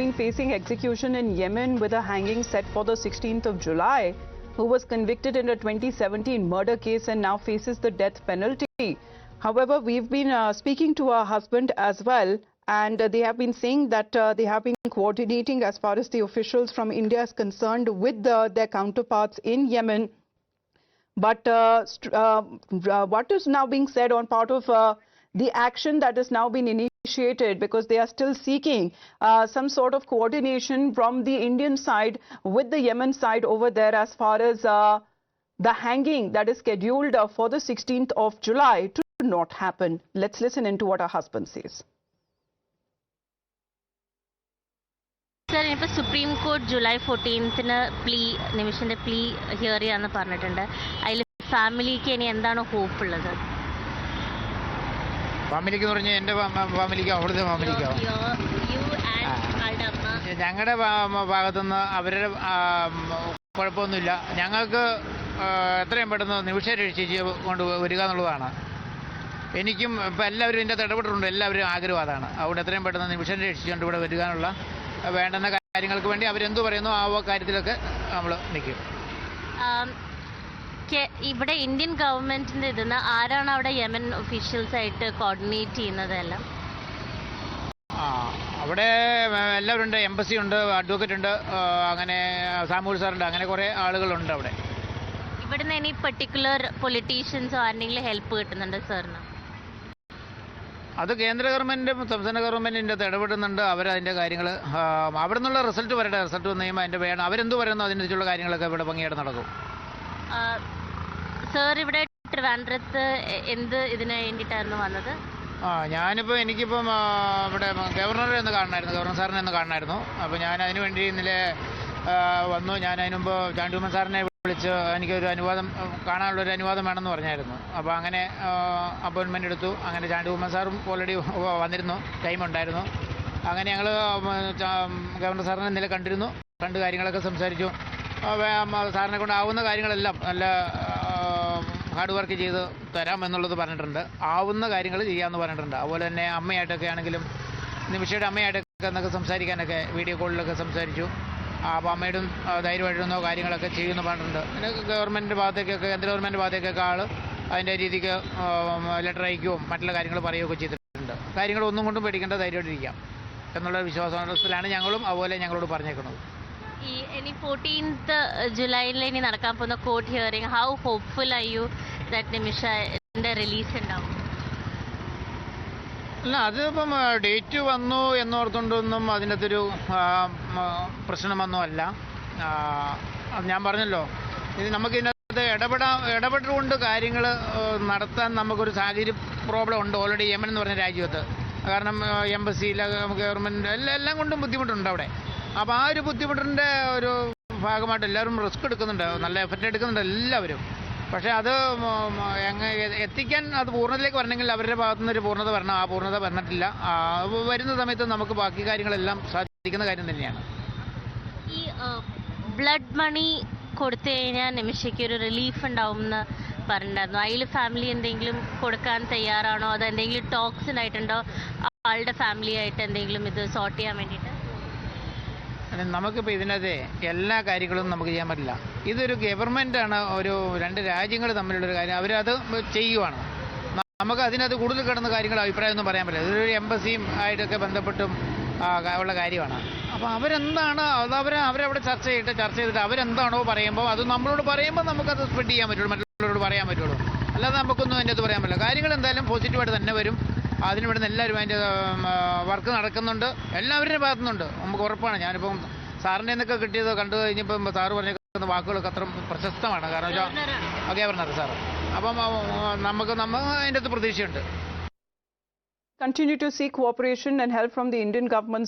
been facing execution in Yemen with a hanging set for the 16th of July, who was convicted in a 2017 murder case and now faces the death penalty. However, we've been speaking to her husband as well, and they have been saying that they have been coordinating as far as the officials from India is concerned with their counterparts in Yemen. But what is now being said on part of the action that has now been initiated, because they are still seeking some sort of coordination from the Indian side with the Yemen side over there as far as the hanging that is scheduled for the 16th of July to not happen. Let's listen into what our husband says. Sir, in Supreme Court July 14th plea, Nimishinte plea hearing ആണ് പറഞ്ഞിട്ടുണ്ട്. അതിൽ ഫാമിലിക്ക് ഇനി എന്താണ് hope ഉള്ളത്? ഫാമിലിക്ക് എന്ന് പറഞ്ഞാൽ എൻ്റെ ഫാമിലിക്കോ അവിടുത്തെ ഫാമിലിക്കോ? ഞങ്ങളുടെ ഭാഗത്തുനിന്ന് അവരുടെ കുഴപ്പമൊന്നുമില്ല. ഞങ്ങൾക്ക് എത്രയും പെട്ടെന്ന് നിമിഷരക്ഷിച്ച് കൊണ്ട് വരിക എന്നുള്ളതാണ്. എനിക്കും ഇപ്പം എല്ലാവരും ഇതിൻ്റെ അകത്ത് ഇടപെട്ടിട്ടുണ്ട്. എല്ലാവരും ആഗ്രഹം അതാണ്. അവിടെ എത്രയും പെട്ടെന്ന് നിമിഷം രക്ഷിച്ചുകൊണ്ട് ഇവിടെ വരികാനുള്ള വേണ്ടുന്ന കാര്യങ്ങൾക്ക് വേണ്ടി അവരെന്തു പറയുന്നു ആ കാര്യത്തിലൊക്കെ നമ്മൾ നിൽക്കും. ഇവിടെ ഇന്ത്യൻ ഗവൺമെന്റിന്റെ ഇതിന്ന് ആരാണ് അവിടെ യമൻ ഒഫീഷ്യൽസ് ആയിട്ട് കോർഡിനേറ്റ് ചെയ്യുന്നതെല്ലാം? അവിടെ എല്ലാവരും ഉണ്ട്. എംബസി ഉണ്ട്, അഡ്വക്കേറ്റ് ഉണ്ട്, അങ്ങനെ സാമൂഹ്യ സാറുണ്ട്, അങ്ങനെ കുറേ ആളുകളുണ്ട് അവിടെ. ഇവിടുന്ന് ഇനി പെർട്ടിക്കുലർ പൊളിറ്റീഷ്യൻസോ ആരെങ്കിലും ഹെൽപ്പ് കിട്ടുന്നുണ്ട് സാറിന്? അത് കേന്ദ്ര ഗവൺമെൻറ്റും സംസ്ഥാന ഗവൺമെൻറ്റിൻ്റെ അത് ഇടപെടുന്നുണ്ട്. അവരതിൻ്റെ കാര്യങ്ങൾ അവിടെ നിന്നുള്ള റിസൾട്ട് വരട്ടെ. റിസൾട്ട് വന്നു കഴിയുമ്പോൾ അതിൻ്റെ വേണം അവരെന്ത് പറയുന്നു അതിനനുസരിച്ചുള്ള കാര്യങ്ങളൊക്കെ ഇവിടെ ഭംഗിയായിട്ട് നടക്കും. സാർ ഇവിടെ ട്രിവാൻഡ്രത്ത് എന്ത് ഇതിന് വേണ്ടിയിട്ടായിരുന്നു വന്നത്? ഞാനിപ്പോൾ എനിക്കിപ്പം ഇവിടെ ഗവർണറെ ഒന്ന് കാണണമായിരുന്നു, ഗവർണർ സാറിനെ ഒന്ന് കാണണമായിരുന്നു. അപ്പോൾ ഞാൻ അതിന് വേണ്ടി ഇന്നലെ വന്നു. ഞാൻ അതിന് മുമ്പ് ചാണ്ടിയമ്മൻ സാറിനെ വിളിച്ച് എനിക്കൊരു അനുവാദം കാണാനുള്ളൊരു അനുവാദം വേണമെന്ന് പറഞ്ഞായിരുന്നു. അപ്പോൾ അങ്ങനെ അപ്പോയിൻമെൻ്റ് എടുത്തു. അങ്ങനെ ചാണ്ടിയമ്മൻ സാറും ഓൾറെഡി വന്നിരുന്നു, ടൈം ഉണ്ടായിരുന്നു. അങ്ങനെ ഞങ്ങൾ ഗവർണർ സാറിനെ ഇന്നലെ കണ്ടിരുന്നു, കണ്ട് കാര്യങ്ങളൊക്കെ സംസാരിച്ചു. സാറിനെ കൊണ്ടാവുന്ന കാര്യങ്ങളെല്ലാം നല്ല ഹാർഡ് വർക്ക് ചെയ്ത് തരാമെന്നുള്ളത് പറഞ്ഞിട്ടുണ്ട്. ആവുന്ന കാര്യങ്ങൾ ചെയ്യാമെന്ന് പറഞ്ഞിട്ടുണ്ട്. അതുപോലെ തന്നെ അമ്മയായിട്ടൊക്കെ ആണെങ്കിലും നിമിഷയുടെ അമ്മയായിട്ടൊക്കെ എന്നൊക്കെ സംസാരിക്കാനൊക്കെ വീഡിയോ കോളിലൊക്കെ സംസാരിച്ചു. അപ്പോൾ അമ്മയോടും ധൈര്യമായിട്ടൊന്നോ കാര്യങ്ങളൊക്കെ ചെയ്യുമെന്ന് പറഞ്ഞിട്ടുണ്ട്. പിന്നെ ഗവൺമെൻറ്റിൻ്റെ ഭാഗത്തേക്കൊക്കെ കേന്ദ്ര ഗവൺമെൻറ് ഭാഗത്തേക്കൊക്കെ ആൾ അതിൻ്റെ രീതിക്ക് ലെറ്റർ അയക്കുകയും മറ്റുള്ള കാര്യങ്ങൾ പറയുകയൊക്കെ ചെയ്തിട്ടുണ്ട്. കാര്യങ്ങൾ ഒന്നും കൊണ്ടും പേടിക്കേണ്ട, ധൈര്യമായിട്ടിരിക്കാം എന്നുള്ള വിശ്വാസത്തിലാണ് ഞങ്ങളും അതുപോലെ ഞങ്ങളോട് പറഞ്ഞേക്കുന്നത്. ഇനി 14th ജൂലൈയിൽ ഇനി നടക്കാൻ പോകുന്ന court hearing, how hopeful are you that നിമിഷന്റെ റിലീസ് ഉണ്ടാവും? അല്ല, അതിപ്പം ഡേറ്റ് വന്നു എന്നോർത്തുകൊണ്ടൊന്നും അതിനകത്തൊരു പ്രശ്നമൊന്നും അല്ല. അത് ഞാൻ പറഞ്ഞല്ലോ, ഇത് നമുക്കിതിനകത്ത് ഇടപെട്ടുകൊണ്ട് കാര്യങ്ങൾ നടത്താൻ നമുക്കൊരു സാഹചര്യ പ്രോബ്ലം ഉണ്ട് ഓൾറെഡി യമൻ എന്ന് പറഞ്ഞ രാജ്യത്ത്. കാരണം എംബസിയിൽ ഗവൺമെൻറ് എല്ലാം കൊണ്ടും ബുദ്ധിമുട്ടുണ്ട് അവിടെ. അപ്പോൾ ആ ഒരു ബുദ്ധിമുട്ടിൻ്റെ ഒരു ഭാഗമായിട്ട് എല്ലാവരും റിസ്ക് എടുക്കുന്നുണ്ട്, നല്ല എഫർട്ട് എടുക്കുന്നുണ്ട് എല്ലാവരും. പക്ഷേ അത് എത്തിക്കാൻ അത് പൂർണ്ണതയിലേക്ക് വരണമെങ്കിൽ അവരുടെ ഭാഗത്തുനിന്നൊരു പൂർണ്ണത വരണം. ആ പൂർണ്ണത വന്നിട്ടില്ല. വരുന്ന സമയത്ത് നമുക്ക് ബാക്കി കാര്യങ്ങളെല്ലാം സാധിക്കുന്ന കാര്യം തന്നെയാണ്. ഈ ബ്ലഡ് മണി കൊടുത്തു കഴിഞ്ഞാൽ നിമിഷയ്ക്ക് ഒരു റിലീഫ് ഉണ്ടാവും എന്ന് പറഞ്ഞിട്ടുണ്ടായിരുന്നു. അതിൽ ഫാമിലി എന്തെങ്കിലും കൊടുക്കാൻ തയ്യാറാണോ? അത് എന്തെങ്കിലും ടോക്സ് ഉണ്ടായിട്ടുണ്ടോ ആളുടെ ഫാമിലി ആയിട്ട് എന്തെങ്കിലും ഇത് സോർട്ട് ചെയ്യാൻ വേണ്ടിയിട്ട്? നമുക്കിപ്പോൾ ഇതിനകത്ത് എല്ലാ കാര്യങ്ങളും നമുക്ക് ചെയ്യാൻ പറ്റില്ല. ഇതൊരു ഗവൺമെൻറ്റാണ്, ഒരു രണ്ട് രാജ്യങ്ങൾ തമ്മിലുള്ളൊരു കാര്യം. അവരത് ചെയ്യുവാണ്. നമുക്ക് അതിനകത്ത് കൂടുതൽ കിടന്ന കാര്യങ്ങൾ അഭിപ്രായമൊന്നും പറയാൻ പറ്റില്ല. ഇതൊരു എംബസിയും ആയിട്ടൊക്കെ ബന്ധപ്പെട്ടും ഉള്ള കാര്യമാണ്. അപ്പോൾ അവരെന്താണ് അവരവിടെ ചർച്ച ചെയ്തിട്ട് അവരെന്താണോ പറയുമ്പോൾ അത് നമ്മളോട് പറയുമ്പോൾ നമുക്കത് സ്പ്രെഡ് ചെയ്യാൻ പറ്റുള്ളൂ, മറ്റുള്ളവരോട് പറയാൻ പറ്റുള്ളൂ. അല്ലാതെ നമുക്കൊന്നും അതിൻ്റെ അത് പറയാൻ പറ്റില്ല. കാര്യങ്ങൾ എന്തായാലും പോസിറ്റീവായിട്ട് തന്നെ വരും. അതിന് വേണ്ടുന്ന എല്ലാവരും അതിൻ്റെ വർക്ക് നടക്കുന്നുണ്ട്, എല്ലാവരുടെയും ഭാഗത്തുനിന്നുണ്ട്. നമുക്ക് ഉറപ്പാണ്. ഞാനിപ്പം സാറിൻ്റെ എന്നൊക്കെ കിട്ടിയത് കണ്ടു കഴിഞ്ഞപ്പം സാറ് പറഞ്ഞിരിക്കുന്ന വാക്കുകളൊക്കെ അത്ര പ്രശസ്തമാണ്. കാരണം വെച്ചാൽ ഗവർണർ സാറ്. അപ്പം നമുക്ക് അതിൻ്റെ അകത്ത് പ്രതീക്ഷയുണ്ട്. Continue to seek cooperation and help from the Indian government